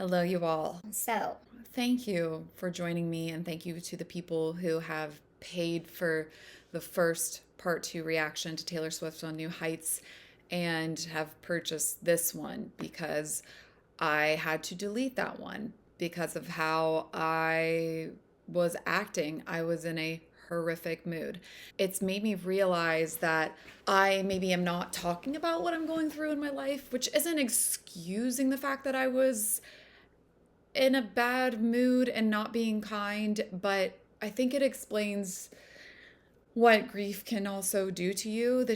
Hello, you all. So, Thank you for joining me, and thank you to the people who have paid for the first part two reaction to Taylor Swift on New Heights and have purchased this one because I had to delete that one because of how I was acting. I was in a horrific mood. It's made me realize that I maybe am not talking about what I'm going through in my life, which isn't excusing the fact that I was in a bad mood and not being kind, but I think it explains what grief can also do to you,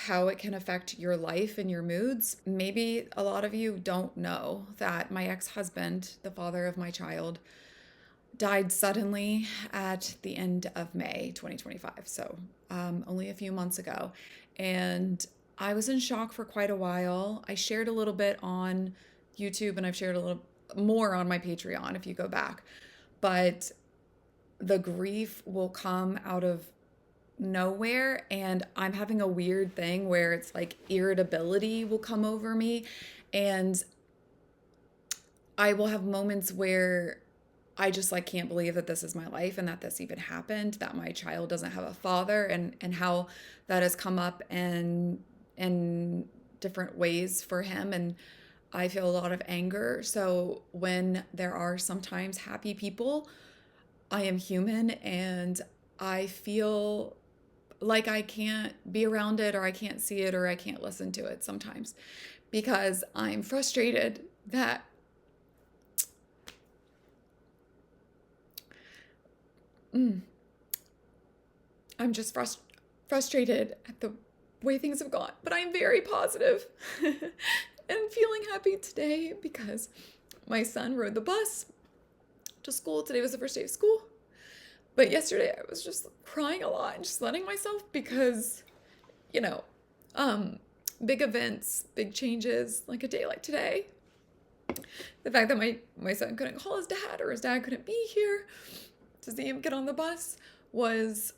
how it can affect your life and your moods. Maybe a lot of you don't know that my ex husband, the father of my child, died suddenly at the end of May 2025. So, only a few months ago. And I was in shock for quite a while. I shared a little bit on YouTube and I've shared a little more on my Patreon if you go back. But the grief will come out of nowhere, and I'm having a weird thing where it's like irritability will come over me, and I will have moments where I just like can't believe that this is my life and that this even happened, that my child doesn't have a father, and how that has come up in different ways for him. And I feel a lot of anger. So when there are sometimes happy people, I am human and I feel like I can't be around it, or I can't see it, or I can't listen to it sometimes because I'm frustrated that mm, I'm just frustrated at the way things have gone. But I'm very positive and feeling happy today because my son rode the bus to school. Today was the first day of school. But yesterday I was just crying a lot and just letting myself because, you know, um, big events, big changes, like a day like today. The fact that my son couldn't call his dad or his dad couldn't be here to see him get on the bus was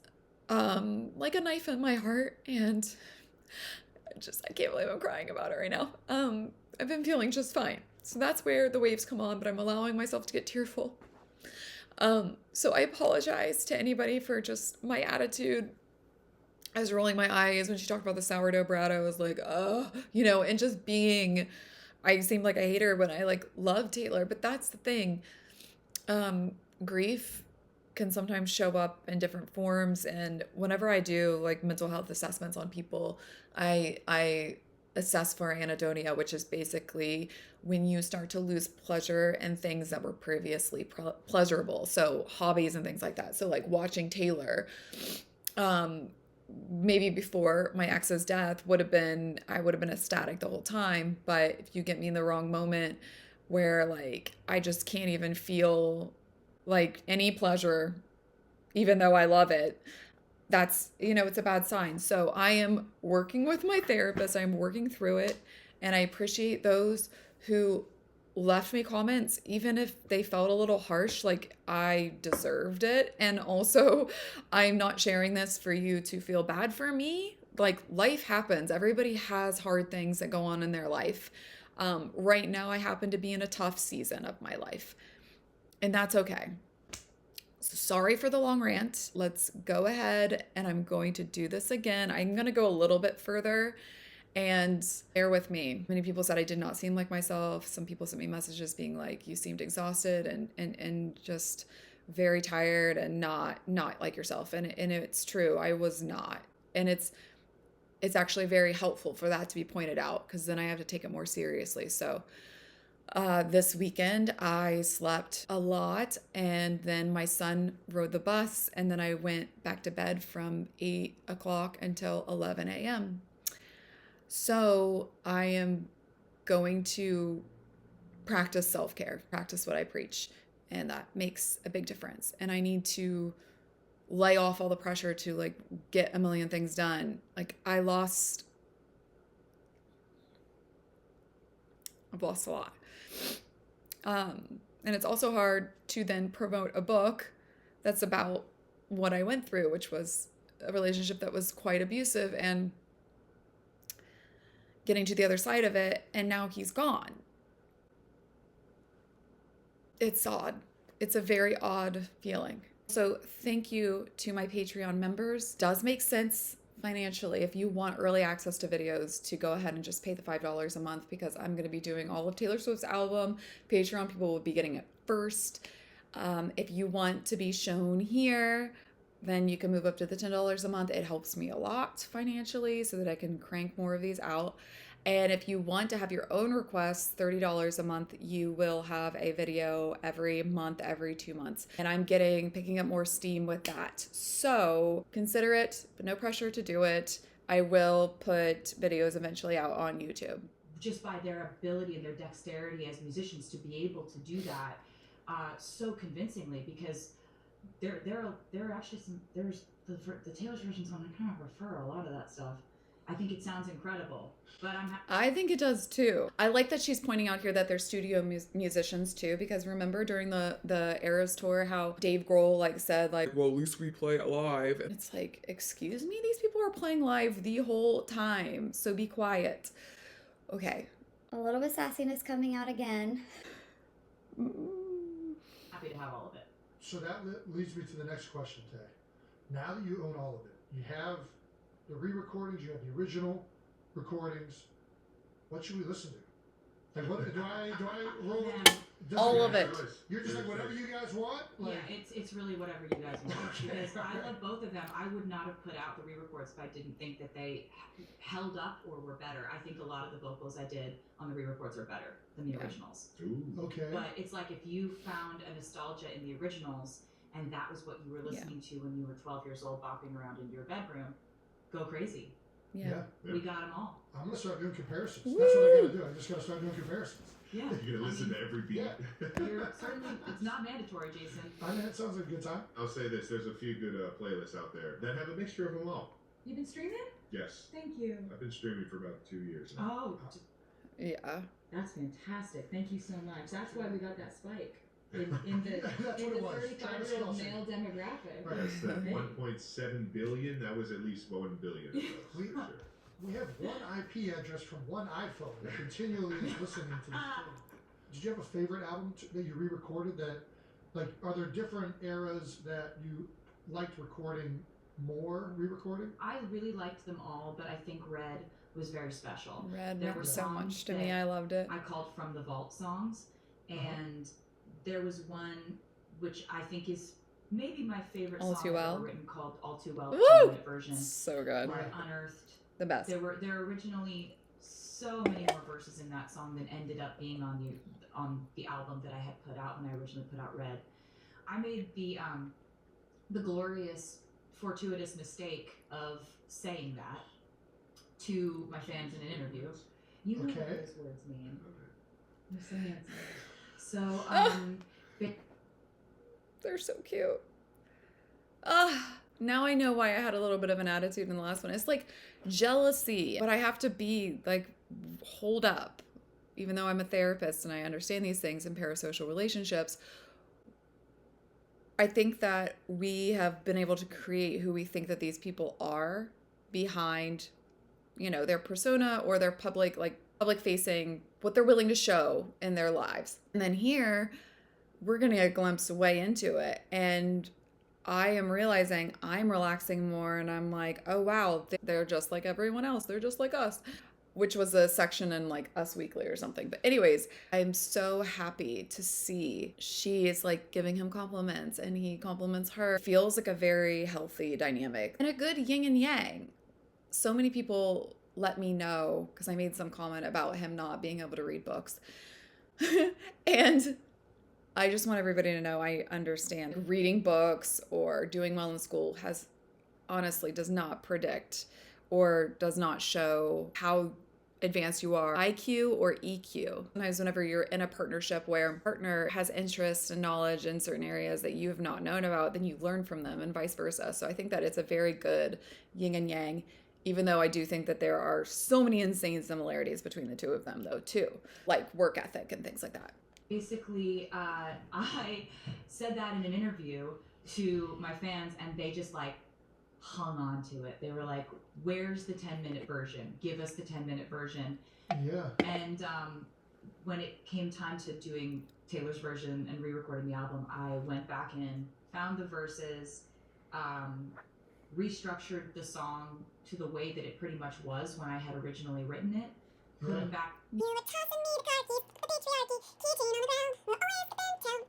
like a knife in my heart. And I can't believe I'm crying about it right now. I've been feeling just fine. So that's where the waves come on, but I'm allowing myself to get tearful. So I apologize to anybody for just my attitude. I was rolling my eyes when she talked about the sourdough bread. I was like, oh, and just being, I seemed like a hater when I like love Taylor, but that's the thing. Grief can sometimes show up in different forms. And whenever I do like mental health assessments on people, I assess for anhedonia, which is basically when you start to lose pleasure in things that were previously pleasurable. So hobbies and things like that. So like watching Taylor, um, maybe before my ex's death I would have been ecstatic the whole time. But if you get me in the wrong moment where like I just can't even feel like any pleasure, even though I love it, that's, it's a bad sign. So I am working with my therapist. I'm working through it. And I appreciate those who left me comments, even if they felt a little harsh, like I deserved it. And also, I'm not sharing this for you to feel bad for me. Like life happens. Everybody has hard things that go on in their life. Right now, I happen to be in a tough season of my life, and that's okay. So sorry for the long rant. Let's go ahead and I'm going to do this again. I'm going to go a little bit further and bear with me. Many people said I did not seem like myself. Some people sent me messages being like, you seemed exhausted and just very tired and not like yourself. And it's true. I was not. And it's actually very helpful for that to be pointed out because then I have to take it more seriously. So this weekend, I slept a lot, and then my son rode the bus, and then I went back to bed from 8 o'clock until 11 a.m. So I am going to practice self-care, practice what I preach, and that makes a big difference. And I need to lay off all the pressure to like get a million things done. Like I've lost a lot. And it's also hard to then promote a book that's about what I went through, which was a relationship that was quite abusive, and getting to the other side of it, and now he's gone. It's odd. It's a very odd feeling. So thank you to my Patreon members. Does make sense financially if you want early access to videos to go ahead and just pay the $5 a month, because I'm going to be doing all of Taylor Swift's album. Patreon people will be getting it first. If you want to be shown here, then you can move up to the $10 a month. It helps me a lot financially so that I can crank more of these out. And if you want to have your own requests, $30 a month, you will have a video every month, every 2 months. And I'm picking up more steam with that. So consider it, but no pressure to do it. I will put videos eventually out on YouTube. Just by their ability and their dexterity as musicians to be able to do that so convincingly, because there are actually there's the Taylor's version song, I kind of refer a lot of that stuff. I think it sounds incredible, but I think it does too. I like that she's pointing out here that they're studio musicians too, because remember during the Eras tour how Dave Grohl said well, at least we play it live. And it's like, excuse me, these people are playing live the whole time, so be quiet. Okay. A little bit sassiness coming out again. Happy to have all of it. So that leads me to the next question, Tay. Now that you own all of it, you have the re-recordings, you have the original recordings. What should we listen to? Like, what do I roll all of it? You're just like whatever you guys want. Yeah, it's really whatever you guys want. Because I love both of them. I would not have put out the re-records if I didn't think that they held up or were better. I think a lot of the vocals I did on the re-records are better than the originals. Ooh. Okay. But it's like if you found a nostalgia in the originals and that was what you were listening to when you were 12 years old, bopping around in your bedroom, go crazy. Yeah. We got them all. I'm gonna start doing comparisons. Woo! That's what I gotta do. I just gotta start doing comparisons. Yeah. You're gonna listen to every beat. Yeah. You're certainly, it's not mandatory, Jason. I mean, it sounds like a good time. I'll say this: there's a few good playlists out there that have a mixture of them all. You've been streaming? Yes. Thank you. I've been streaming for about 2 years now. Oh. Yeah. That's fantastic. Thank you so much. That's why we got that spike in the 35-year-old male demographic. Right. That's that 1.7 billion. That was at least 1 billion of those. For sure. We have one IP address from one iPhone that continually is listening to this thing. Did you have a favorite album that you re-recorded that, are there different eras that you liked recording more, re-recording? I really liked them all, but I think Red was very special. Red meant so much to me. I loved it. I called From the Vault songs, and there was one which I think is maybe my favorite All song Too Well ever written, called All Too Well, Woo! 2-minute version. So good. Where I unearthed the best. There were originally so many more verses in that song than ended up being on the album that I had put out when I originally put out Red. I made the glorious, fortuitous mistake of saying that to my fans in an interview. You know what those words mean. I'm so handsome. So, they're so cute. Now I know why I had a little bit of an attitude in the last one. It's like jealousy, but I have to be hold up. Even though I'm a therapist and I understand these things in parasocial relationships, I think that we have been able to create who we think that these people are behind, their persona or their public facing, what they're willing to show in their lives. And then here, we're going to get a glimpse way into it. And I am realizing I'm relaxing more, and I'm like, oh wow, they're just like everyone else. They're just like us, which was a section in Us Weekly or something. But anyways, I'm so happy to see she is giving him compliments and he compliments her. It feels like a very healthy dynamic and a good yin and yang. So many people let me know because I made some comment about him not being able to read books. And I just want everybody to know I understand reading books or doing well in school does not predict or does not show how advanced you are, IQ or EQ. Sometimes whenever you're in a partnership where a partner has interest and knowledge in certain areas that you have not known about, then you learn from them and vice versa. So I think that it's a very good yin and yang, even though I do think that there are so many insane similarities between the two of them though too, like work ethic and things like that. Basically, I said that in an interview to my fans, and they just hung on to it. They were like, where's the 10-minute version? Give us the 10-minute version. Yeah. And when it came time to doing Taylor's version and re-recording the album, I went back in, found the verses, restructured the song to the way that it pretty much was when I had originally written it, putting back.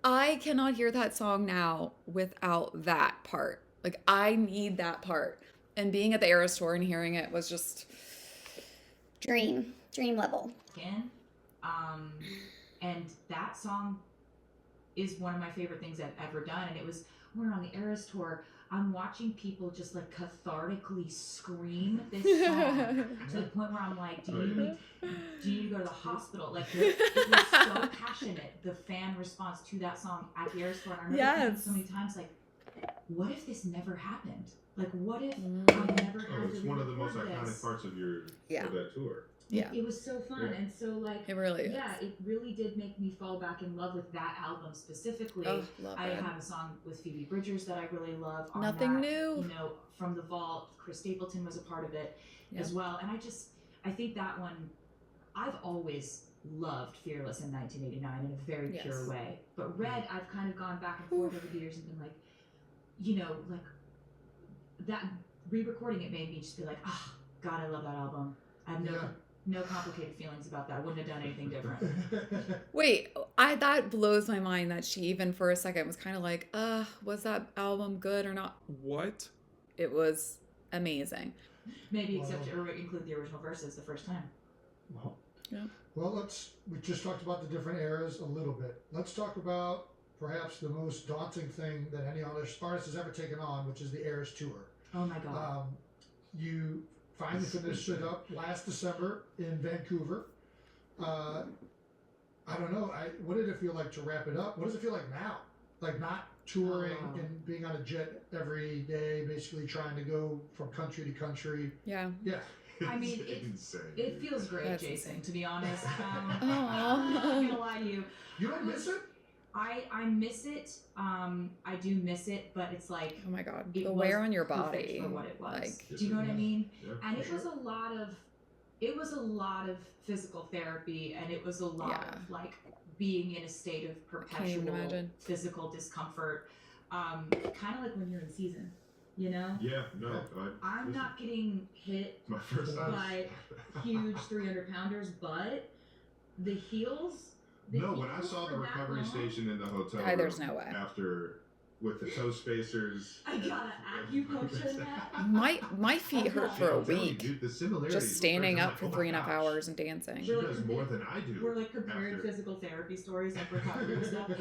I cannot hear that song now without that part. Like, I need that part. And being at the Eras tour and hearing it was just Dream level. In. And that song is one of my favorite things I've ever done. And it was, we're on the Eras tour, I'm watching people just like cathartically scream this song to the point where I'm like, do you need to go to the hospital? Like, it was so passionate, the fan response to that song at the Eras tour. And I remember thinking so many times, like, what if this never happened? Like, what if I never had it's to one of the most re-record iconic this? parts of of that tour. Yeah. It was so fun. Yeah. And so, like, It really is. yeah, it really did make me fall back in love with that album specifically. Oh, love I it. have a song with Phoebe Bridgers that I really love. On Nothing that, new. You know, From the Vault, Chris Stapleton was a part of it as well. And I think that one, I've always loved Fearless in 1989 in a very pure way. But Red, I've kind of gone back and forth over the years and been like, you know, like that re-recording it made me just be like, oh, God, I love that album. I have no complicated feelings about that. I wouldn't have done anything different. Wait, that blows my mind that she even for a second was kind of like, was that album good or not? What? It was amazing. Maybe except to include the original verses the first time. Well, Yeah. well, we just talked about the different eras a little bit. Let's talk about perhaps the most daunting thing that any artist has ever taken on, which is the Eras tour. Oh my God. You finally finished it up last December in Vancouver. I don't know. What did it feel like to wrap it up? What does it feel like now? Like not touring and being on a jet every day, basically trying to go from country to country. Yeah. Yeah. I mean, it feels great, That's Jason, insane. to be honest. Aw. I'm not gonna lie to you. You don't miss it? I miss it. I do miss it, but it's like Oh my God. it The was wear on your perfect body. for what it was. Like, do you know what I mean? Yeah, And for it was a lot of physical therapy, and it was a lot of like being in a state of can't even perpetual imagine. physical discomfort. Kind of like when you're in season, you know? Yeah, no. I'm not getting hit my first time. by huge 300-pounders, but the heels. No, when I saw the recovery station in the hotel there's room no way. after with the toe spacers. I got an acupuncture that. My feet hurt for a I'm telling you, week. dude, the similarities Just standing were up for crazy. I'm 3.5 like, oh my hours and dancing. She does more than I do. We're like comparing after. physical therapy stories and recovery and stuff. But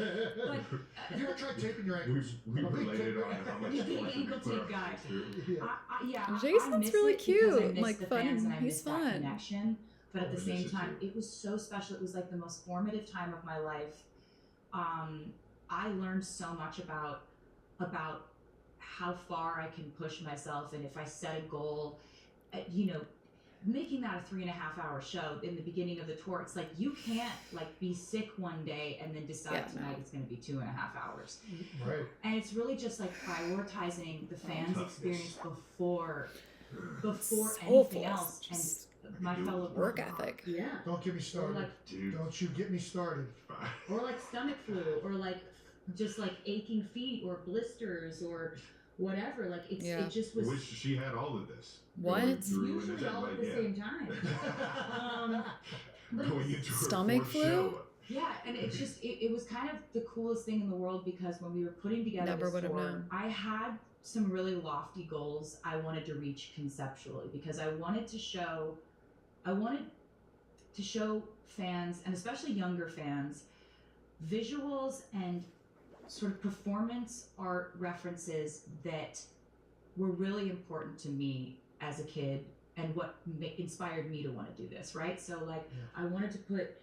Have you ever tried taping your ankles? We I'm a big related tape on how much You're big effort we ankle put tape on guy. things, too. Yeah. Jason's I miss really it because cute, I miss like the fun. fans and I He's miss that fun. connection. But at the I same miss it time, too. it was so special. It was like the most formative time of my life. I learned so much about how far I can push myself, and if I set a goal, you know, making that a 3.5 hour show in the beginning of the tour, it's like you can't like be sick one day and then decide tonight it's going to be 2.5 hours. Right. And it's really just like prioritizing the fans' experience before anything else. Just And my fellow work ethic. yeah. Don't get me Or started. like, Dude, Don't you get me started. or like stomach flu, or like just like aching feet, or blisters, or whatever. Like it just was. I wish she had all of this. What? Going through and Usually then, all like, at the same time. But going it's- into her Stomach fourth flu? show. yeah, and it's just it was kind of the coolest thing in the world, because when we were putting together Never this would have tour, known. I had some really lofty goals I wanted to reach conceptually, because I wanted to show fans, and especially younger fans, visuals and sort of performance art references that were really important to me as a kid, and what inspired me to want to do this, right? So like I wanted to put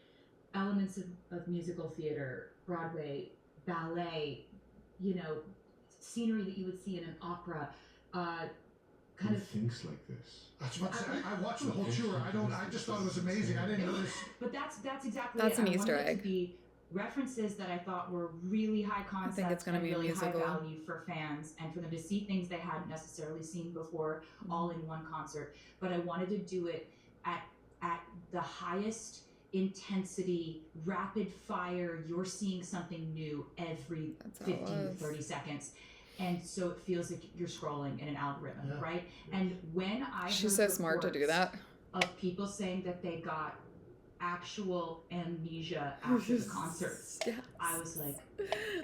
elements of musical theater, Broadway, ballet, you know, scenery that you would see in an opera, kind Who of. thinks like this? That's what I watched the whole tour. I just thought it was amazing. I didn't notice. But that's exactly That's it. an I Easter wanted it egg. to be references that I thought were really high concept it's gonna and be a really musical. high value for fans, and for them to see things they hadn't necessarily seen before, all in one concert. But I wanted to do it at the highest intensity, rapid fire. You're seeing something new every That's how it 15 to was. 30 seconds. And so it feels like you're scrolling in an algorithm, Yeah. right? And when I She's heard so smart to do reports that. of people saying that they got actual amnesia after the concerts, Yes. I was like,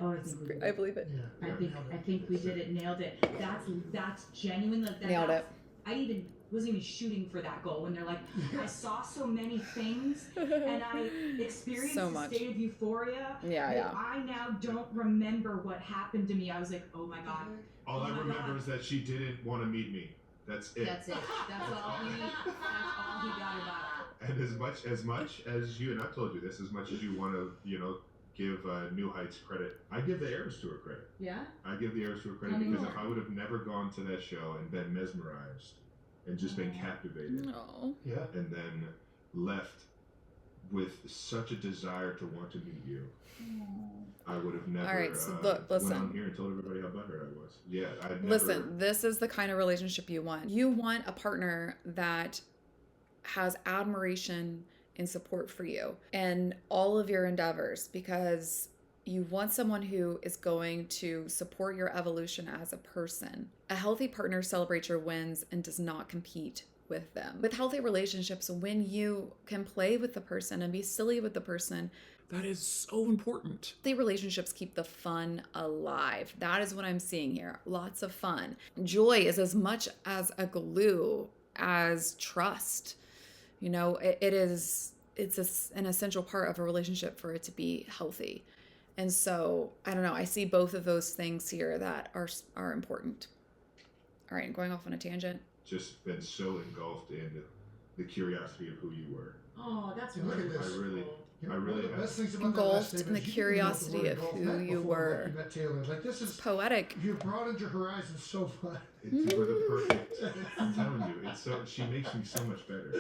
oh, I think we did I it. believe it. Yeah. I think we did it, nailed it. That's genuine. Like, Nailed it. I wasn't even shooting for that goal when they're like, I saw so many things and I experienced So a much. state of euphoria Yeah, that yeah. I now don't remember what happened to me. I was like, oh my god. All Oh I my remember God. is that she didn't want to meet me. That's it. That's it. That's all he got about it. And as much as you, and I've told you this, as much as you want to, give New Heights credit, I give the Eras Tour credit. Yeah? I give the Eras Tour credit Tell me because more. if I would have never gone to that show and been mesmerized and just been captivated No. Yeah. and then left with such a desire to want to meet you, I would have never All right, so went listen. on here and told everybody how butthurt I was. Yeah, I'd never. Listen, this is the kind of relationship you want. You want a partner that has admiration and support for you in all of your endeavors, because you want someone who is going to support your evolution as a person. A healthy partner celebrates your wins and does not compete with them. With healthy relationships, when you can play with the person and be silly with the person, That is so important. the relationships keep the fun alive. That is what I'm seeing here. Lots of fun. Joy is as much as a glue as trust. It's an essential part of a relationship for it to be healthy. And so, I don't know, I see both of those things here that are important. All right, I'm going off on a tangent. Just been so engulfed in the curiosity of who you were. Oh, that's Look at wonderful. this. I really one of the have. best things about that Engulfed last statement in the is you didn't even know what the curiosity word of engulfed who meant you before, were. like you met Taylor. Like, this is Poetic. you broadened your horizons so much. It's for the perfect. I'm telling you, it's so. She makes me so much better.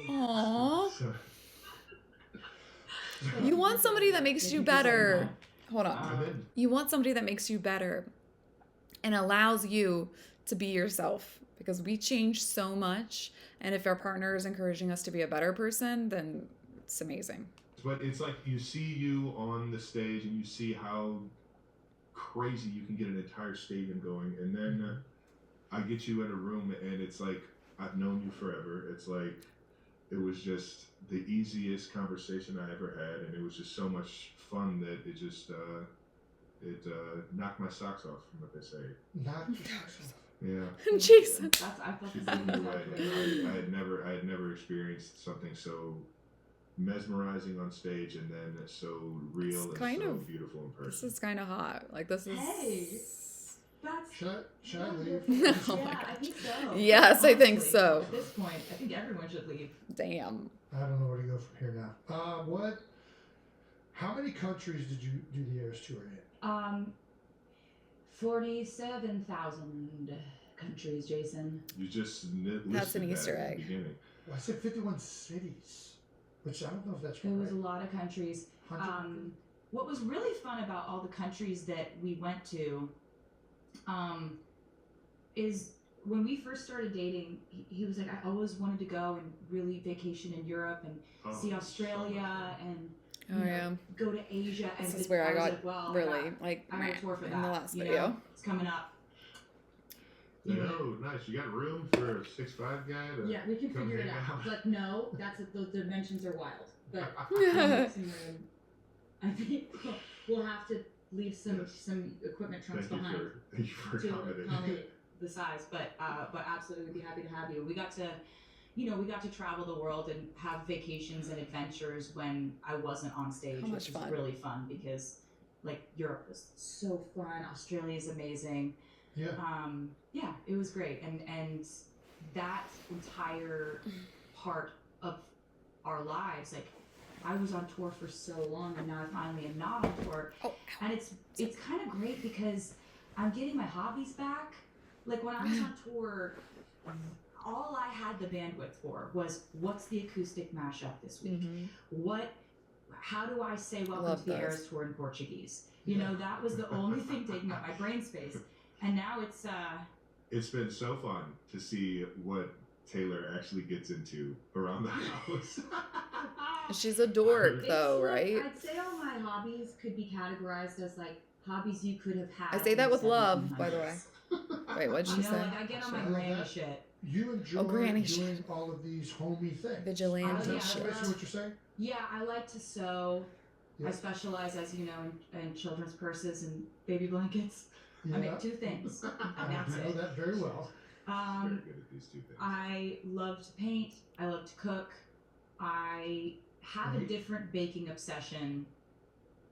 Aww. So, You want somebody that makes you better. Hold on. and then You want somebody that makes you better and allows you to be yourself, because we change so much. And if our partner is encouraging us to be a better person, then it's amazing. but it's like you see you on the stage and you see how crazy you can get an entire stadium going, and then I get you in a room and it's like I've known you forever. It's like it was just the easiest conversation I ever had, and it was just so much fun that it just knocked my socks off, from what they say. Not Yeah. Jason. I felt She the blew same me away. exactly. I had never experienced something so mesmerizing on stage, and then so real It's and kind so of- beautiful in This person. is kind of hot. Like, this is. Hey. That's Should I leave? Oh my yeah, I think so. Yes, I think Honestly, so. At this point, I think everyone should leave. Damn. I don't know where to go from here now. How many countries did you do the Eras Tour in? 47,000 countries, Jason. You just That's an listed Easter that at egg. the beginning. Well, I said 51 cities, which I don't know if that's There was a right. lot of countries. 100? What was really fun about all the countries that we went to, is when we first started dating, he was like, I always wanted to go and really vacation in Europe and Oh, see so Australia much fun. and Oh, yeah. go to Asia. This and is where I was got like, well, really, like, I got a tour for in that. the last you video. know? It's coming up. Like, oh, nice. You got room for a 6'5" guy to Yeah, we can come figure it hang out. out? But no, the dimensions are wild. But I think we'll have to leave some equipment trunks Thank behind you for to accommodating. accommodate. The size, but absolutely we'd be happy to have you. We got to travel the world and have vacations and adventures when I wasn't on stage, How much which was fun. really fun because like Europe was so fun. Australia's amazing. Yeah. Yeah, it was great, and that entire part of our lives, like I was on tour for so long, and now I finally am not on tour, Oh, and it's kind of great because I'm getting my hobbies back. Like when I was on tour, all I had the bandwidth for was what's the acoustic mashup this week? How do I say welcome Love to the those. Eras Tour in Portuguese? You know, that was the only thing taking up my brain space. And now It's been so fun to see what Taylor actually gets into around the house. She's a dork, It's though, like, right? I'd say all my hobbies could be categorized as like hobbies you could have had. I say in that the with love, by the 1700s. way. Wait, what'd You she know, say? like I get on my I love granny that. shit. You enjoy granny doing shit. all of these homey things. Vigilante Is that shit. basically what you're saying? Yeah, I like to sew. I Yeah. specialize, as you know, in children's purses and baby blankets. I Yeah. make 2 things, and that's I know it. that very well. Very good at these 2 things. I love to paint. I love to cook. I have a Right. different baking obsession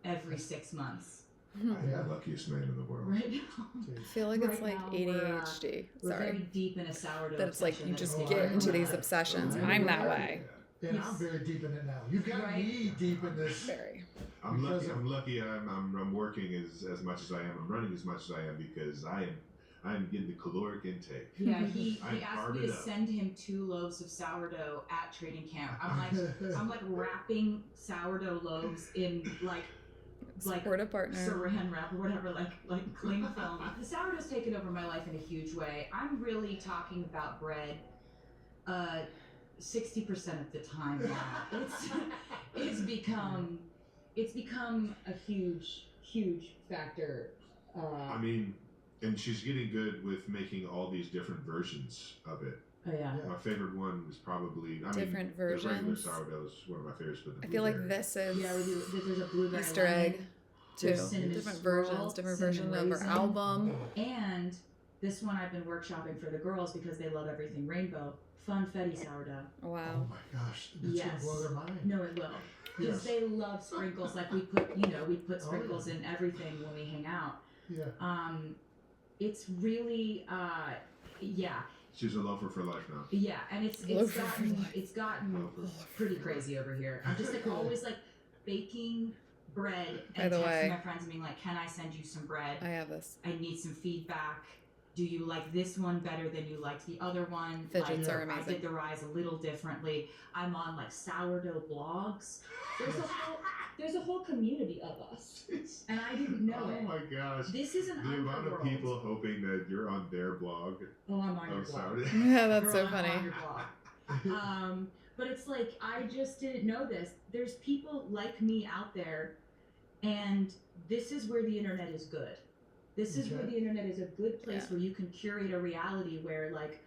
every 6 months. I am the luckiest man in the world. Right now, I feel like it's Right like now, ADHD. we're very Sorry. deep in a sourdough. That it's like obsession you that just is Oh, get I into know these that. obsessions. Oh, I'm that yeah. way. And Yes. I'm very deep in it now. You've got Right. me deep in this. Very. I'm Because lucky. of- I'm lucky. I'm working as much as I am. I'm running as much as I am because I'm getting the caloric intake. Yeah, he I asked carved me it to up. send him 2 loaves of sourdough at training camp. I'm like wrapping sourdough loaves in like Supportive partner. saran wrap or whatever, like cling film. The sourdough's taken over my life in a huge way. I'm really talking about bread 60% of the time now. It's become a huge factor. I mean, and she's getting good with making all these different versions of it. Oh yeah. Yeah. My favorite one was probably Different The regular versions. sourdough is one of my favorites, but the I feel like blueberry. this is Yeah, we do. There's a blueberry Easter lemon, egg too. there's cinnamon Different swirl, versions, different cinnamon version of our raisin. album. and this one I've been workshopping for the girls because they love everything rainbow. Funfetti sourdough. Oh Wow. my gosh, that's Yes. gonna blow their mind. No, it will. Because Yes. they love sprinkles. Like we put Oh, sprinkles in everything when we hang out. Yeah. It's really, yeah, She's a loafer for life now. yeah, and it's Loafer for gotten life. it's gotten Loafer. pretty crazy over here. I'm just like always like baking bread By and the texting way- my friends and being like, "Can I send you some bread? I have this. I need some feedback. Do you like this one better than you liked the other one? Fidgets like, are I amazing. did the rise a little differently. I'm on like sourdough blogs. There's a whole community of us, and I didn't know Oh it. my gosh. This is an The amount of underworld. people hoping that you're on their blog Oh, I'm on your of blog. sourdough. Yeah, that's Girl, so I'm funny. on your blog. But it's like I just didn't know this. There's people like me out there, and this is where the internet is good. This is where Okay. the internet is a good place Yeah. where you can curate a reality where like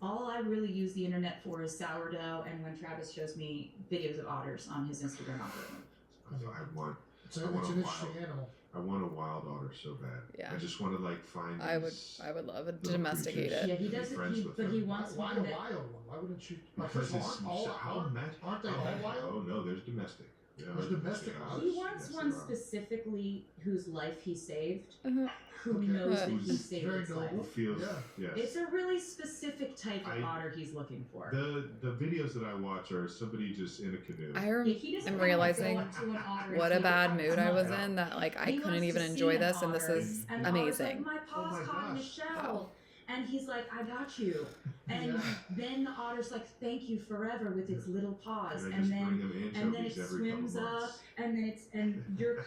all I really use the internet for is sourdough and when Travis shows me videos of otters on his Instagram algorithm. I want It's, I it's want an a interesting wild- animal. I want a wild otter so bad. Yeah. I just want to like find. I would these love it. little Domesticate creatures. it. Yeah, he Be doesn't. friends He, with but he them. wants Why one a that. wild one? Why wouldn't you? Because First it's of all, how magic. aren't they all wild? Oh no, there's domestic. Yeah, There's domestic otters. He wants Yes, one there are. specifically whose life he saved, Uh-huh. who Okay. knows that he Who's saved very its noble. Who life. feels? Yeah. Yes. It's a really specific type of I- otter he's looking for. The videos that I watch are somebody just in a canoe. I Yeah, he doesn't am wanna realizing go up to an otter and what a say, bad "Oh, mood come I on." was in that like I He couldn't wants even to enjoy see an this, and this otter, is and the otter's amazing. Like, my paw's my caught in a gosh. shell. Wow. And he's like, I got you. And Yeah. then the otter's like, thank you forever with its little paws. and I And just bring then them and then it anchovies every couple swims up months. and then you're I love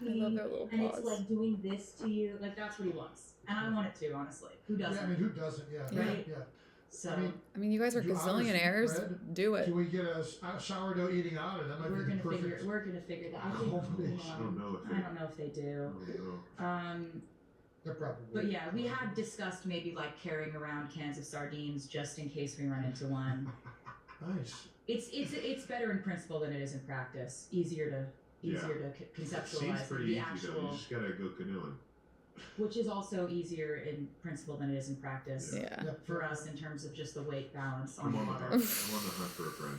kayaking their little and it's paws. like doing this to you. Like that's what he wants. And I want it too, honestly. Who doesn't? Yeah, I mean, who doesn't? Yeah. Right? Yeah. So I mean, You guys are Do otters eat gazillionaires. bread? Do it. Can we get a sourdough eating otter? That might we're be the gonna perfect. figure that. I think Hopefully. I don't know if I they. don't know if they do. I don't know. They're probably. But yeah, we had discussed maybe like carrying around cans of sardines just in case we run into one. Nice. It's better in principle than it is in practice. Easier to Yeah. conceptualize Seems pretty the easy actual, though. You just gotta go canoeing. which is also easier in principle than it is in practice Yeah. Yeah. for us in terms of just the weight balance on I'm the on the water. hunt. I'm on the hunt for a friend.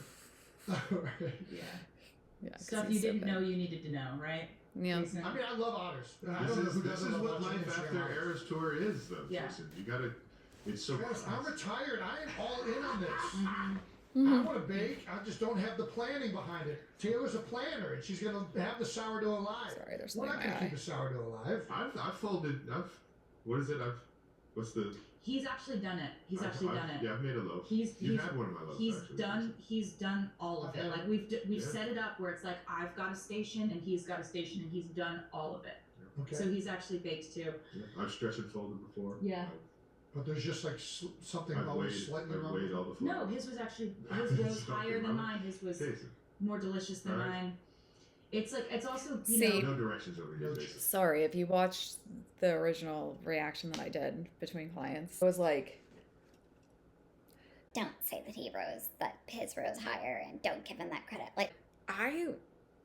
Right. Yeah, Yeah. 'cause stuff he's you so didn't bad. know you needed to know, right? Yeah. Jason? I mean, I love otters. I This don't know is who this doesn't is love what watching life Instagram after otters. Eras Tour is, though, Yeah. Jason. You gotta. It's so. Yes, I'm retired. I am all in on this. Mhm. I Mhm. want to bake. I just don't have the planning behind it. Taylor's a planner, and she's gonna have the sourdough alive. Sorry, there's We're something not in my gonna keep eye. a sourdough alive. I've folded. What is it? What's the? He's actually done it. He's actually done it. Yeah, I've made a loaf. He's You've had one of my loaves. he's actually, done he's done all of I've it. had Like it. we've Yeah. set it up where it's like I've got a station and he's got a station and he's done all of it. Okay. So he's actually baked too. Yeah, I've stretched and folded before. Yeah. but there's just like something always slightly I've wrong. weighed all the No, flowers. his was actually his rose Something higher than wrong? mine. His was Jason, more delicious than Alright. mine. It's like it's also See- no directions over here, Jason. Sorry, if you watched the original reaction that I did between clients, it was like, Don't say that his rose higher, and don't give him that credit. Like, I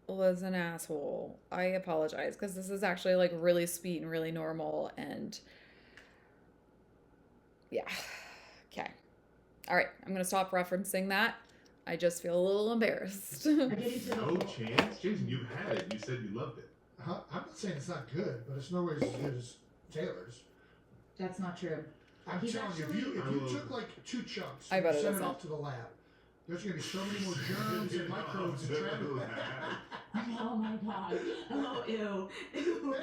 was an asshole. I apologize because this is actually like really sweet and really normal. And yeah. Okay. All right. I'm going to stop referencing that. I just feel a little embarrassed. I get into the No whole- chance, Jason. You had it. You said you loved it. I'm not saying it's not good, but it's nowhere as good as Taylor's. That's not true. I'm He's telling you, actually- if I you will- took like 2 chunks I and bet it sent it isn't. off to the lab, there's going to be so many more germs and microbes and Oh my god. Oh ew. Ew.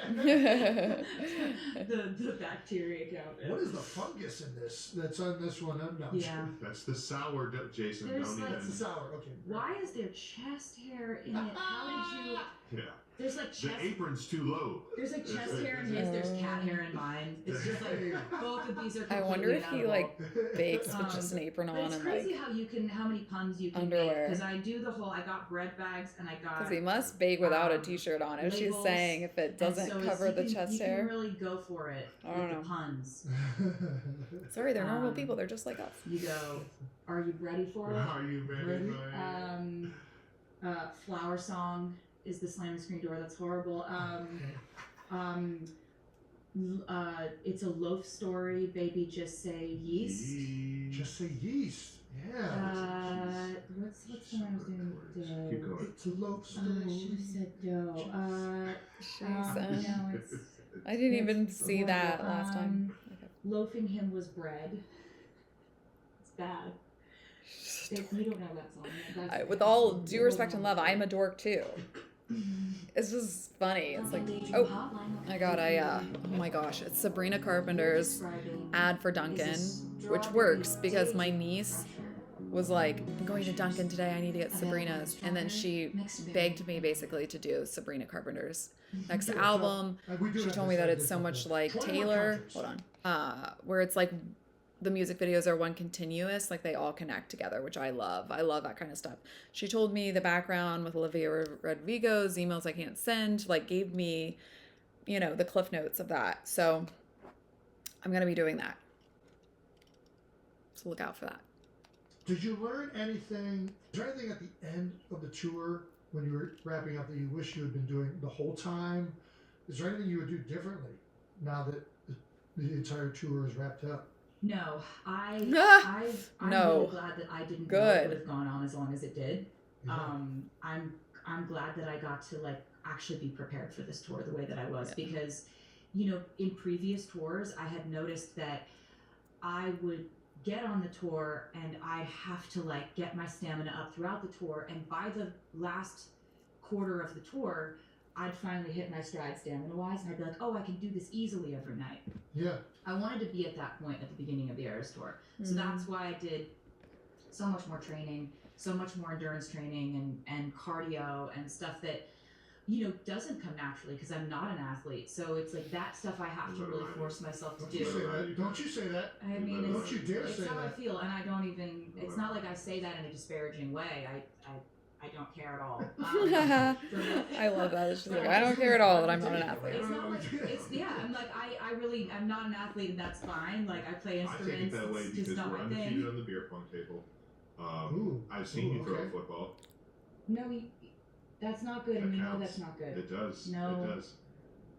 the bacteria count. What is the fungus in this that's on this one? I'm not Yeah. sure. That's the sourdough, Jason. There's Don't like even. That's the sour. Okay. Why is there chest hair in it? How did you? Yeah. There's like The chest. apron's too low. There's like It's chest like- hair in his. There's cat hair in mine. It's just like both of these are. I wonder if he completely like edible. bakes with just an apron But on it's and crazy like, how many puns you can underwear. Because I do the whole. I got bread bags and I got. because he must bake without a t-shirt on. If she's labels, saying if it and doesn't so it's- cover you the can- chest you hair. can really go for it I with don't the know. puns. Sorry, they're normal Um, people. They're just like us. You go. Are you ready for it? Are you ready? Flower song is the slamming screen door. That's horrible. It's a loaf story. Baby, just say yeast. Just say yeast. Yeah. What's the one I was doing? Dough. Keep going. It's a loaf I should story. have said dough. Jason. No, it's I didn't even it's see that horrible. last time. Loafing him was bread. It's bad. You don't know that song. That's- With all due respect and love, I'm a dork too. It's just funny. It's like, oh my god, oh my gosh, it's Sabrina Carpenter's ad for Dunkin', which works because my niece was like, I'm going to Dunkin' today, I need to get Sabrina's. And then she begged me basically to do Sabrina Carpenter's next album. She told me that it's so much like Taylor, hold on, where it's like the music videos are one continuous, like they all connect together, which I love. I love that kind of stuff. She told me the background with Olivia Rodrigo's Emails I Can't Send, like gave me, you know, the cliff notes of that. So I'm going to be doing that. So look out for that. Did you learn anything? Is there anything at the end of the tour when you were wrapping up that you wish you had been doing the whole time? Is there anything you would do differently now that the entire tour is wrapped up? No, I'm No. really glad that I didn't know Good. it would have gone on as long as it did. Yeah. I'm glad that I got to like actually be prepared for this tour the way that I was Yeah. because, you know, in previous tours I had noticed that I would get on the tour and I'd have to like get my stamina up throughout the tour, and by the last quarter of the tour I'd finally hit my stride stamina wise and I'd be like, oh, I can do this easily every night. Yeah. I wanted to be at that point at the beginning of the Eras tour. So that's why I did so much more training, so much more endurance training and cardio and stuff that, you know, doesn't come naturally because I'm not an athlete. So it's like that stuff I have to really force myself to Don't you say do. that. Don't you say that. I mean, Don't you dare it's say how I that. feel, and I don't even. It's not like I say that in a disparaging way. I don't care at all. I love that. It's just like, I don't care at all that I'm not an athlete. It's not like it's I'm like I'm not an athlete and that's fine. Like I play I instruments. take it that way It's because just not we're my undefeated thing. on the beer pong table. Ooh. I've seen you throw okay. a football. No, that's not good, and That you know counts. that's not good. It does. No. It does.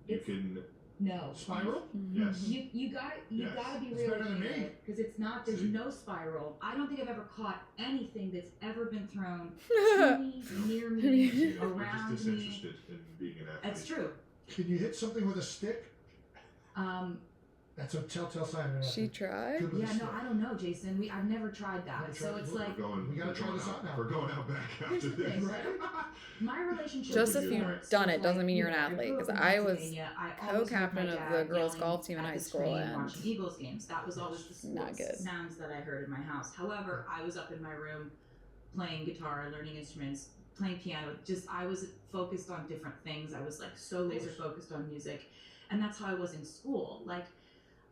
You It's- can. No. Spiral? Yes. You gotta Yes. be It's real better than me. because it's not. There's See? no spiral. I don't think I've ever caught anything that's ever been thrown to me, near me, You know, we're around just me. disinterested in being an athlete. That's true. Can you hit something with a stick? That's a telltale sign of an She athlete. tried. Good with a Yeah, stick. no, I don't know, Jason. I've never tried that. Never So tried- it's we're like We're going. We gotta we're try going this out out now. We're going out back Here's after the thing, this. right? My relationship Just with if you've sports done was it doesn't like, mean you're you an know, I athlete, grew up 'cause in I was Pennsylvania. I always heard co-captain my of dad the girls' yelling golf team in at high the school, screen and watching Eagles games. That was always the not sports good. sounds that I heard in my house. However, I was up in my room playing guitar, learning instruments, playing piano. Just I was focused on different things. I was like so laser focused on music, and that's how I was in school. Like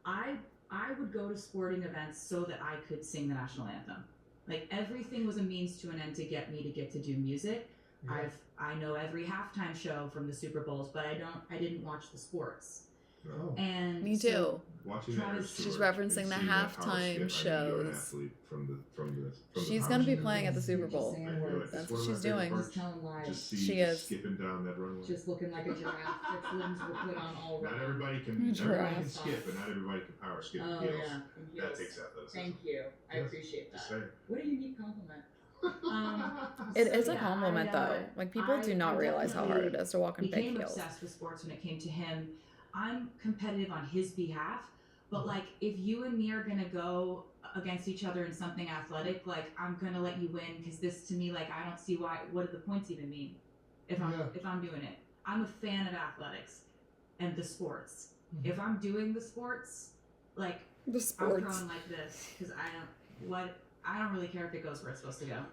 I I would go to sporting events so that I could sing the national anthem. Like everything was a means to an end to get me to get to do music. Yeah. I know every halftime show from the Super Bowls, but I didn't watch the sports. Oh. And Me so too. Watching that Travis- story She's and referencing the seeing that power halftime skip, I knew you were an shows. athlete from the She's power gonna be skip. playing at the Super You're just Bowl. saying I knew it. words. It's That's one what of she's my favorite doing. parts. Just telling lies. Just see She you is. skipping down that runway. Just looking like a giraffe. Its limbs were put on all Not wrong. everybody can Giraffe. skip, but not everybody can power skip Oh, heels. yeah. That Heels. takes athleticism. Thank you. I Yes. appreciate Just that. saying. What a unique compliment. It So, is a yeah, compliment though. Like people do not realize how hard it is to walk in big became heels. obsessed with sports when it came to him. I'm competitive on his behalf, but like if you and me are gonna go against each other in something athletic, like I'm gonna let you win because this to me, like I don't see what do the points even mean if I'm doing it. I'm a fan of athletics and the sports. Mhm. If I'm doing the sports, like The I'm sports. throwing like this because I don't really care if it goes where it's supposed to go.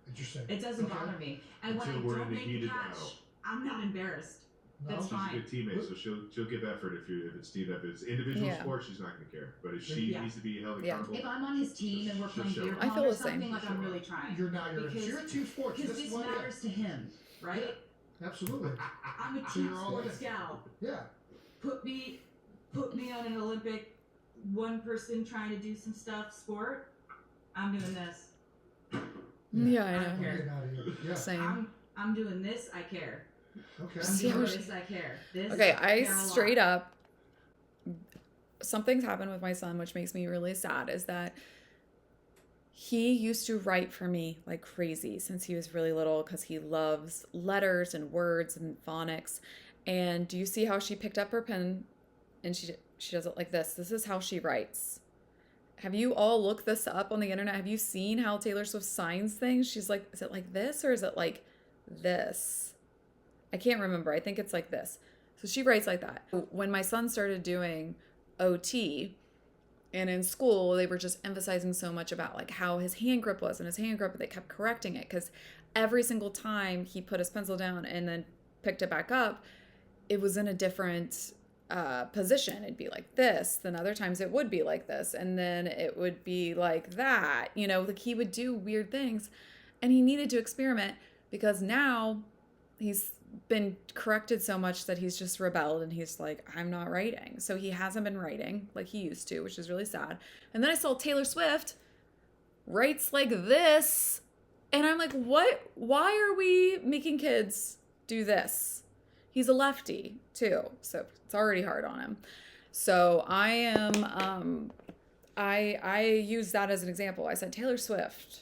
Interesting. It doesn't Okay. bother me. And when I Until we're in don't the make the heated catch, battle. I'm not embarrassed. No? That's She's a fine. good teammate, so she'll give effort if it's team up. If it's individual Yeah. sports, she's not gonna care. But if she Yeah. needs to be held Yeah. accountable, If I'm on his team and we're She'll playing show beer up. I pong feel or the same. something, like I'm She'll really show trying. You're now you're Because- a team sports. Because This this is what it matters to him, right? Absolutely. I'm a So team you're all sports in. gal. Yeah. Put me on an Olympic one person trying to do some stuff sport. I'm doing this. Yeah, I I know. don't care. Get out of here. Yeah. Same. I'm doing this. I care. Okay. I'm See doing how she- this. I care. This. Okay, I I care a lot. straight up something's happened with my son which makes me really sad is that he used to write for me like crazy since he was really little because he loves letters and words and phonics. And do you see how she picked up her pen and she does it like this? This is how she writes. Have you all looked this up on the internet? Have you seen how Taylor Swift signs things? She's like, is it like this or is it like this? I can't remember. I think it's like this. So she writes like that. When my son started doing OT and in school, they were just emphasizing so much about like how his hand grip was and his hand grip, they kept correcting it because every single time he put his pencil down and then picked it back up, it was in a different position. It'd be like this, then other times it would be like this, and then it would be like that. You know, like he would do weird things and he needed to experiment because now he's been corrected so much that he's just rebelled and he's like, I'm not writing. So he hasn't been writing like he used to, which is really sad. And then I saw Taylor Swift writes like this and I'm like, what? Why are we making kids do this? He's a lefty too, so it's already hard on him. So I am, I use that as an example. I said, Taylor Swift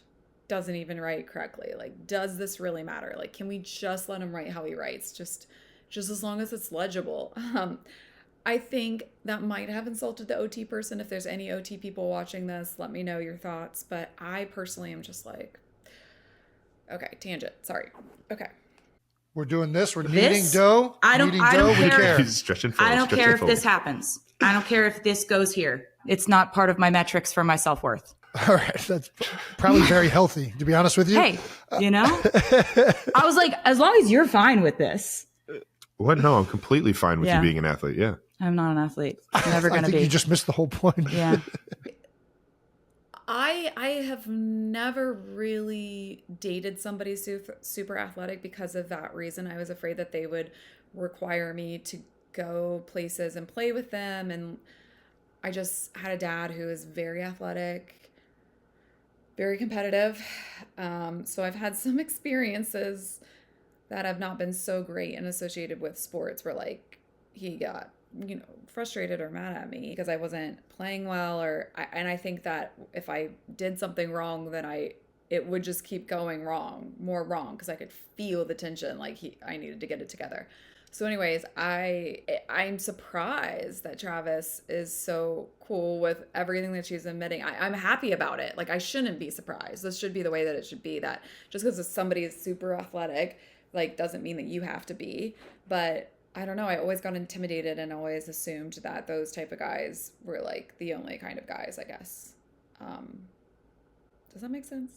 doesn't even write correctly. Like, does this really matter? Like, can we just let him write how he writes? Just as long as it's legible. I think that might have insulted the OT person. If there's any OT people watching this, let me know your thoughts. But I personally am just like, okay, tangent. Sorry. Okay. We're doing this. We're This? kneading dough. I don't- Kneading I don't dough. We care. care. Stretch and I don't care if this happens. I don't care if this goes here. It's not part of my metrics for my self-worth. All right. That's probably very healthy, to be honest with you. Hey, you know? I was like, as long as you're fine with this. What? No, I'm completely fine with Yeah. you being an athlete. Yeah. I'm not an athlete. I'm never I going to think be. you just missed the whole point. Yeah. I have never really dated somebody super athletic because of that reason. I was afraid that they would require me to go places and play with them. And I just had a dad who is very athletic, very competitive. So I've had some experiences that have not been so great and associated with sports where like he got, you know, frustrated or mad at me because I wasn't playing well, and I think that if I did something wrong, then it would just keep going more wrong because I could feel the tension, like I needed to get it together. So anyways, I'm surprised that Travis is so cool with everything that she's admitting. I'm happy about it. Like I shouldn't be surprised. This should be the way that it should be, that just because somebody is super athletic, like doesn't mean that you have to be. But I don't know. I always got intimidated and always assumed that those type of guys were like the only kind of guys, I guess. Does that make sense?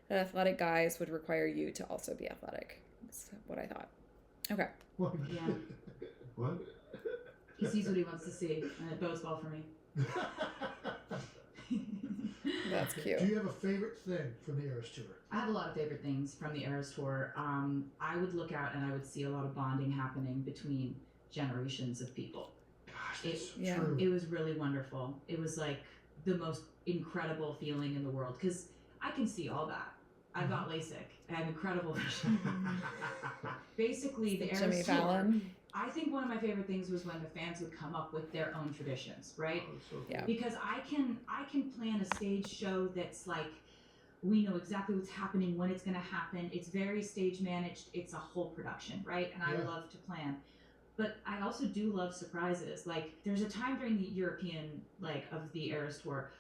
That athletic guys would require you to also be athletic. That's what I thought. Okay. Yeah. What? He sees what he wants to see, and it bodes well for me. That's Do cute. you have a favorite thing from the Eras Tour? I have a lot of favorite things from the Eras Tour. I would look out and I would see a lot of bonding happening between generations of people. Gosh, It- that's so Yeah. true. It was really wonderful. It was like the most incredible feeling in the world because I can see all that. I've got LASIK. I have incredible vision. Basically, the Jimmy Eras Tour. Fallon. I think one of my favorite things was when the fans would come up with their own traditions, right? Oh, it's so cool. Yeah. Because I can plan a stage show that's like we know exactly what's happening, when it's going to happen. It's very stage managed. It's a whole production, right? And I Yeah. love to plan. But I also do love surprises. Like there's a time during the European of the Eras Tour.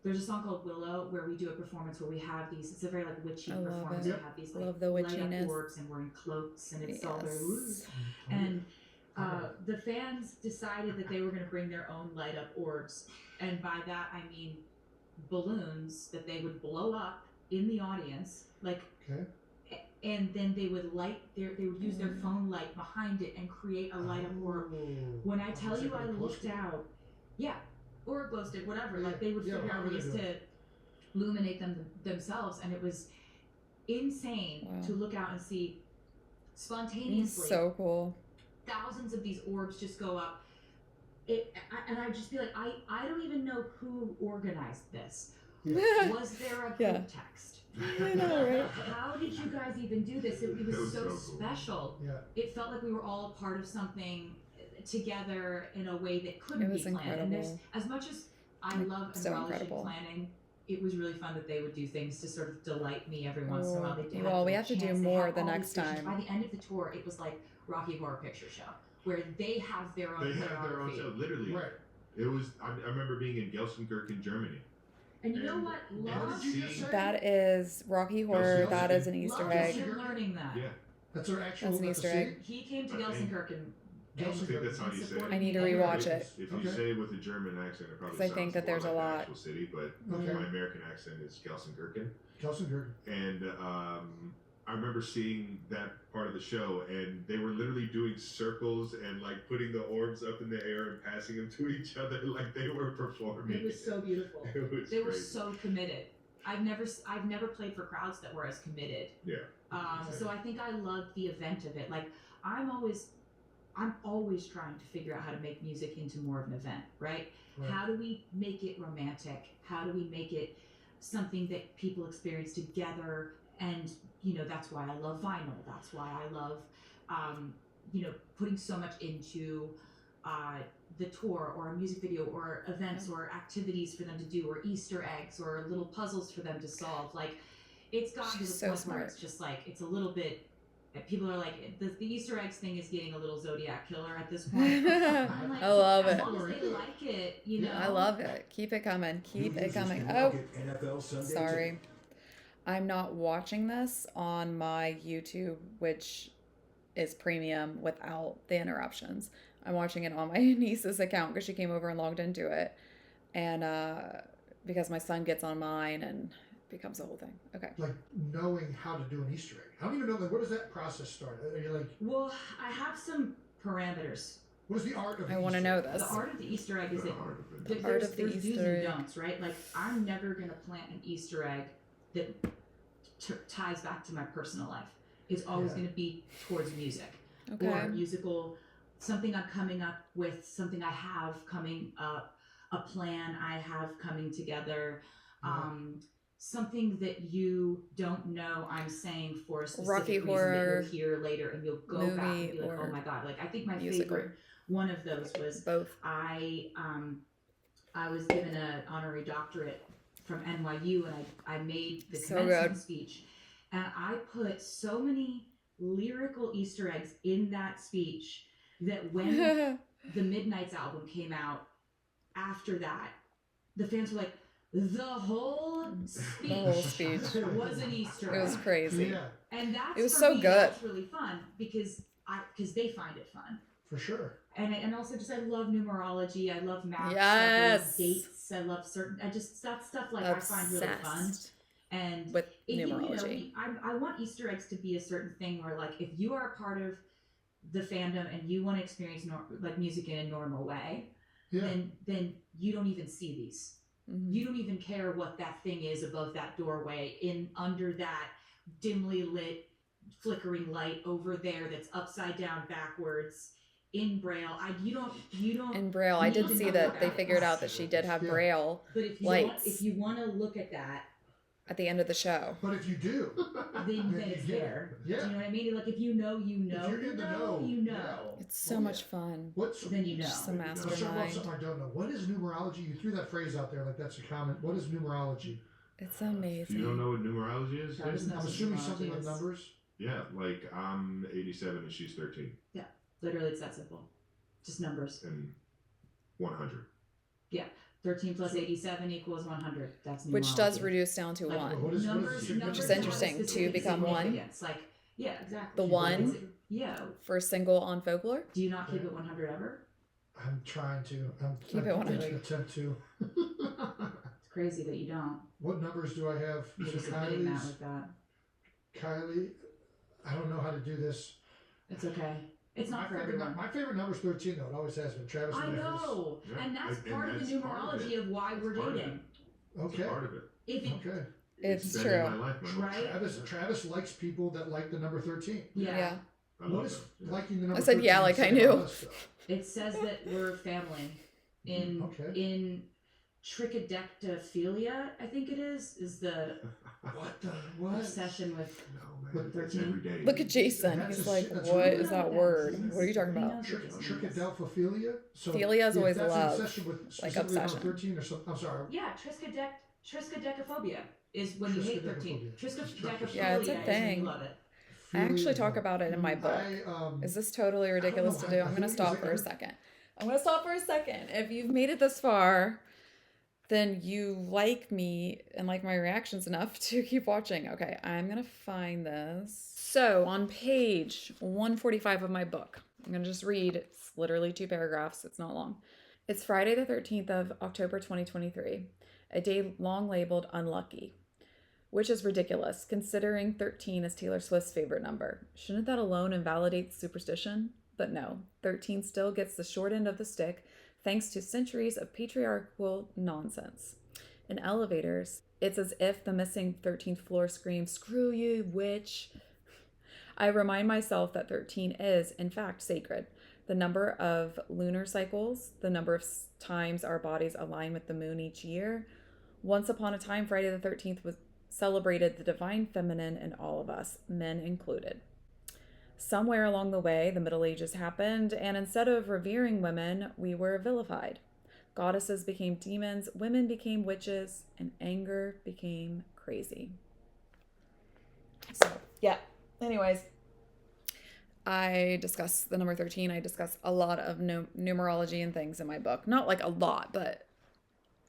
There's a song called Willow where we do a performance where we have these. It's a very witchy I love performance. it. We have these Love the light up witchiness. orbs and we're in cloaks and it's all very. Yes. And the fans decided that they were going to bring their own light up orbs, and by that I mean balloons that they would blow up in the audience, Okay. and then they would they would use their phone light behind it and create a light up orb. When I tell you I looked out, or a glow stick, whatever, they would figure out ways to illuminate themselves, and it was insane Wow. to look out and see It's spontaneously so cool. thousands of these orbs just go up. And I'd just be like, I don't even know who organized this. Was there a group Yeah. text? I know, right? How did you guys even do this? It That was was so so cool. special. Yeah. It felt like we were all a part of something together in a way that couldn't It was be planned. And there's, incredible. as much as I Like, love so numerology incredible. planning, it was really fun that they would do things to sort of delight me every once in a while. They did Well, we the have to do chants, they more have the all next these visions. time. By the end of the tour, it was like Rocky Horror Picture Show, where they have their own They have their own choreography. show, literally. Right. It was. I remember being in Gelsenkirchen, Germany. And you know what? What Love, did you just say? That is Rocky Horror. Yes, That yes. is an Easter love egg. you're learning that. Yeah. That's our actual That's an that's Easter the egg. He came to I think- Gelsenkirchen. I think that's how you say it. I need to me there. rewatch it. If you Okay. say it with a German accent, it probably 'Cause I sounds think that more there's a like the lot. actual city, but Okay. my American accent is Gelsenkirchen. Gelsenkirchen. And I remember seeing that part of the show, and they were literally doing circles and putting the orbs up in the air and passing them to each other like they were performing. It was so beautiful. It was They were crazy. so committed. I've never played for crowds that were as committed. Yeah. So I think I love the event of it. I'm always trying to figure out how to make music into more of an event, right? Right. How do we make it romantic? How do we make it something that people experience together? And that's why I love vinyl. That's why I love putting so much into the tour or a music video or events or activities for them to do or Easter eggs or little puzzles for them to solve. It's gotten to She's the so point where smart. it's just it's a little bit. People are like, the Easter eggs thing is getting a little Zodiac killer at this point. I'm like, I love as it. long as they like it, I love it. Keep it coming. Keep it coming. Oh, sorry. I'm not watching this on my YouTube, which is premium without the interruptions. I'm watching it on my niece's account because she came over and logged into it. And because my son gets on mine and it becomes a whole thing. Okay. Knowing how to do an Easter egg. I don't even know, where does that process start? Are you well, I have some parameters. what is the art of I the want to Easter know egg? this. The art of the Easter egg is The that art of it. there's of the do's Easter and egg. don'ts, right? I'm never going to plant an Easter egg that ties back to my personal life. It's always Yeah. going to be towards music. Okay. Or musical, something I'm coming up with, something I have coming up, a plan I have coming together, something that you don't know I'm saying for a specific Rocky reason Horror that you'll hear later and you'll go back and be like, movie oh my god. I think my musical. favorite one of those was Both. I was given an honorary doctorate from NYU and I made the So commencement good. speech and I put so many lyrical Easter eggs in that speech that when the Midnight's album came out after that, the fans were like, the whole speech, The whole speech. was an Easter It egg. was crazy. Yeah, And that's It was for so me, good. that's really fun because they find it fun. for sure. And also just I love numerology. I love maps. I Yes. love dates. I love certain. That stuff I find really fun. Obsessed And with it- numerology. I want Easter eggs to be a certain thing where if you are a part of the fandom and you want to experience music in a normal way, Yeah. then you don't even see these. Mhm. You don't even care what that thing is above that doorway, in under that dimly lit flickering light over there that's upside down backwards in braille. You don't In Braille, I need did to see know that they about figured it. out that she did have Yeah. Braille But if you lights want to look at that, at the end of the show. But if you do, then then it's you get it. there. Yeah. Do you know what I mean? Like if you know, you know. If you're in the know, you know. yeah. It's so Oh, much yeah. fun. What's Then you know. Just a Let's talk about mastermind. something I don't know. What is numerology? You threw that phrase out there like that's a comment. What is numerology? It's If amazing. you don't know what numerology is, Travis Jason? knows I'm what assuming numerology something with is. numbers. Yeah, like I'm 87 and she's 13 Literally, it's that simple. Just numbers. and 100. 13 plus 87 equals 100. That's numerology. Which does reduce down to Like, one. What is numbers, the numbers is have a interesting. Two specific become one. significance. Like, yeah, exactly. The one Yeah. for single on folklore. Do you not keep it 100 ever? I'm trying to. Keep it I'm 100. attempt to. It's crazy that you don't. What numbers do I have? You're So just admitting that Kylie's. with that. Kylie, I don't know how to do this. It's okay. It's not for everyone. My favorite number is 13, though. It always has been. Travis I and know, Yeah, and that's and part of that's the part of numerology it. of why we're That's part of dating. It's Okay. part of it. If it, Okay. It's been true. in my life, my Right? Travis likes people that like the number 13. yeah, I What love is it. Yeah. liking the number I said, 13 yeah, like say I knew. about us, though? it says that we're family. In Okay. in trichodectophilia, I think it is the What the what? obsession with. No, man. But It's 13. every day. Look at Jason. That's He's a like, shit- that's what really is that not word? that. What are you talking He about? knows what it means. Trichodophilia. So Philia is if always that's love, an obsession with like specifically number obsession. 13 or something. I'm sorry. Yeah, triskaidekaphobia is when you hate 13. Triskaidekaphilia Yeah, it's a is when thing. you love it. I actually Philia. talk about it in my book. Is this totally ridiculous to know. do? I I'm going to think stop it's for a like- second. I'm going to stop for a second. If you've made it this far, then you like me and like my reactions enough to keep watching. Okay, I'm going to find this. So on page 145 of my book, I'm going to just read. It's literally 2 paragraphs. It's not long. It's Friday the 13th of October 2023, a day long labeled unlucky, which is ridiculous considering 13 is Taylor Swift's favorite number. Shouldn't that alone invalidate superstition? But no, 13 still gets the short end of the stick thanks to centuries of patriarchal nonsense. In elevators, it's as if the missing 13th floor screams, "Screw you, witch." I remind myself that 13 is, in fact, sacred. The number of lunar cycles, the number of times our bodies align with the moon each year. Once upon a time, Friday the 13th was celebrated the divine feminine in all of us, men included. Somewhere along the way, the Middle Ages happened, and instead of revering women, we were vilified. Goddesses became demons, women became witches, and anger became crazy. So, yeah. Anyways, I discuss the number 13. I discuss a lot of numerology and things in my book. Not like a lot, but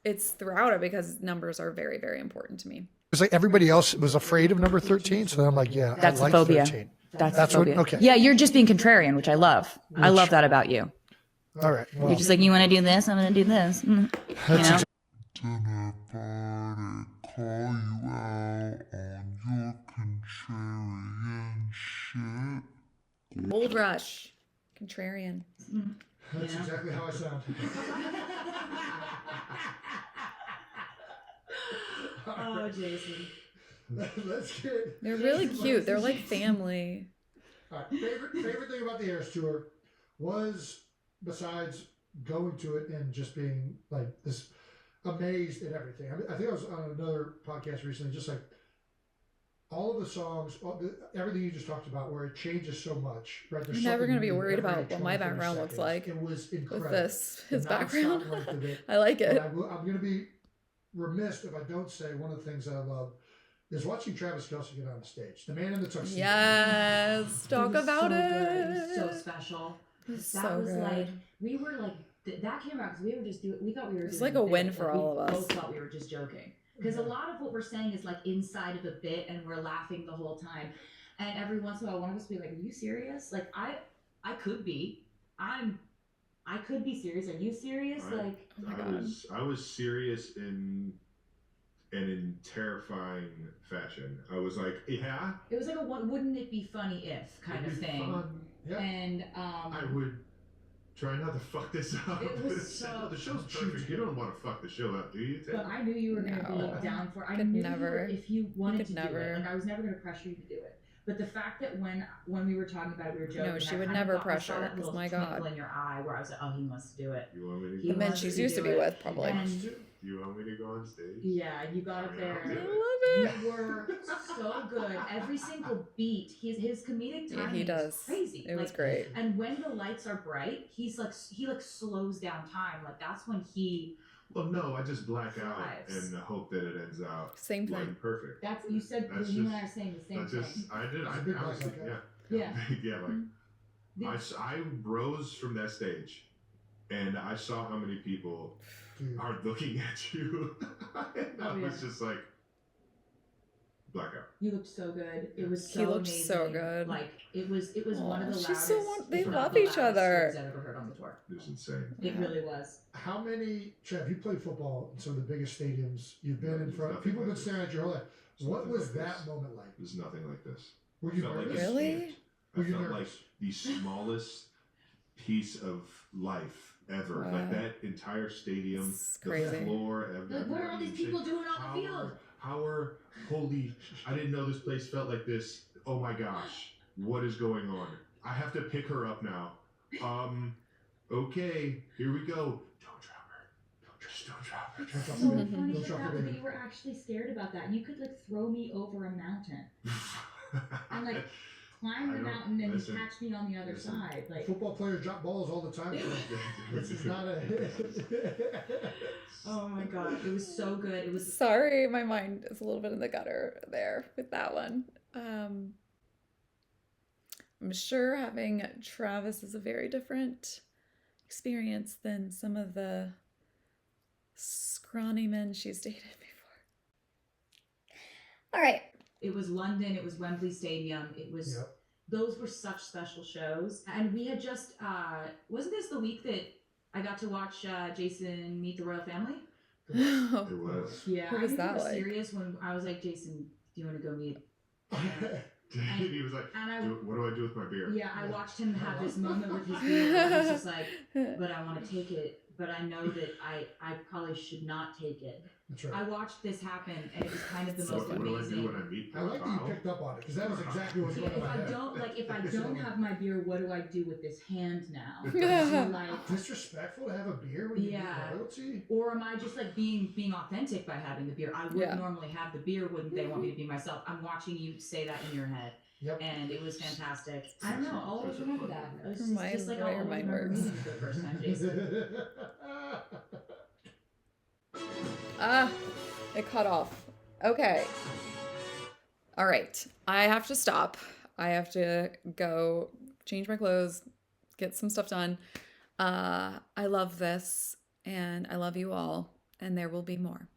it's throughout it because numbers are very, very important to me. It's like everybody else was afraid of number 13, so I'm like, yeah, That's I the like phobia. 13. That's That's the what- phobia. okay. Yeah, you're just being contrarian, which I love. I love that about you. All right. Well, You're just like, you want to do this? I'm going to do this. You know? Dinner party, call you out on your contrarian shit. Gold rush. Contrarian. That's exactly how I sound. Oh, Jason. Let's get. They're really cute. They're like family. All right. Favorite thing about the Eras Tour was, besides going to it and just being like this amazed at everything. I think I was on another podcast recently, just like all of the songs, everything you just talked about, where it changes so much. Right? There's I'm never something going to be new worried every about what my 20, 30 background looks seconds. like It was with incredible. this. His The nonstop background. length of it. I like But it. I'm going to be remiss if I don't say one of the things that I love is watching Travis Kelce get on the stage. The man in the tuxedo. Yes. Talk was about so it. good. It was so special. It's That so was good. like we were like that came out because we were just doing. We thought we were. It's doing like a bit. win for Like, all of us. We both thought we were just joking because a lot of what we're saying is like inside of a bit, and we're laughing the whole time. And every once in a while, one of us will be like, "Are you serious?" Like I could be. I could be serious. Are you serious? Right. Like, Oh my God. I was serious in terrifying fashion. I was like, yeah, it was like a wouldn't it be funny if kind It'd of be thing. fun. Yeah. And I would Try not to fuck this up. It was so- the show's perfect. You don't want to fuck the show up, do you? But I knew you were going to No. be down for. I Could knew never. if you wanted could to do never. it. Like I was never going to pressure you to do it. But the fact that when we were talking about it, we were joking. No, she I would kind of never thought- I saw pressure, that 'cause little my twinkle God. in your eye, where I was like, oh, he wants to do it. You want me to He The go men wants she's to used to do be it. with, probably. And Do you want me to go on stage? yeah, you got up there. I I mean, love You it. were so good. Every single beat, his comedic Yeah, timing he is does. crazy. It was Like, great. and when the lights are bright, he slows down time. Like that's when he. Well, no, I just black out Thrives. and hope that it ends out Same thing. like perfect. That's you said. That's You just- and I are saying the same That's thing. just I did. It's I a big honestly, black out. Yeah. yeah, like I rose from that stage, and I saw how many people Dude. are looking at you. And I Oh, was yeah. just like blackout. You looked so good. It was so He looked amazing. so good. Like it was one of the Aw, she's loudest. so they if not love the each loudest other. screams I've ever heard on the tour. It was insane. It really was. How many, Trev, you played football in some of the biggest stadiums you've been in There's front of. nothing People have like been staring at your whole life. There's What nothing was like that this. moment like? There's nothing like this. Were I you felt like nervous? a Really? ant. Were I you felt nervous? like the smallest piece of life ever. Wow. Like that entire stadium, It's the crazy. floor. Like, what are all these people doing on the field? Holy! I didn't know this place felt like this. Oh my gosh! What is going on? I have to pick her up now. Okay, here we go. Don't drop her. Don't drop her. It's so Don't drop the baby. funny Don't drop the that baby. you were actually scared about that. You could like throw me over a mountain and like climb I the don't- mountain and listen, catch me on the other listen. side. Like Football players drop balls all the time. This is not a. oh my god, it was so good. It was Sorry, my mind is a little bit in the gutter there with that one. I'm sure having Travis is a very different experience than some of the scrawny men she's dated before. All right. It was London. It was Wembley Stadium. It was. Yep. Those were such special shows, and we had just wasn't this the week that I got to watch Jason meet the royal family? It was. Yeah, What I was knew that he was like? serious when I was like, Jason, do you want to go meet? He was like, And I, what do I do with my beer? yeah, I watched him have this moment with his beer. Where he's just like, but I want to take it, but I know that I probably should not take it. That's right. I watched this happen, and it was kind of the most What do I do amazing. when I meet I like that you Kyle? picked up on it because that was exactly what was See, going on if in my I head. don't have my beer, what do I do with this hand now? Like, Disrespectful to have a beer when you Yeah. get royalty? or am I just like being authentic by having the beer? I would Yeah. normally have the beer, wouldn't they want me to be myself? I'm watching you say that in your head, Yep. and it was fantastic. I don't know. I'll always remember that. It was Remind- just like the I'll way your always mind remember works. meeting you for the first time, Jason. Ah, it cut off. Okay. All right. I have to stop. I have to go change my clothes, get some stuff done. I love this, and I love you all, and there will be more.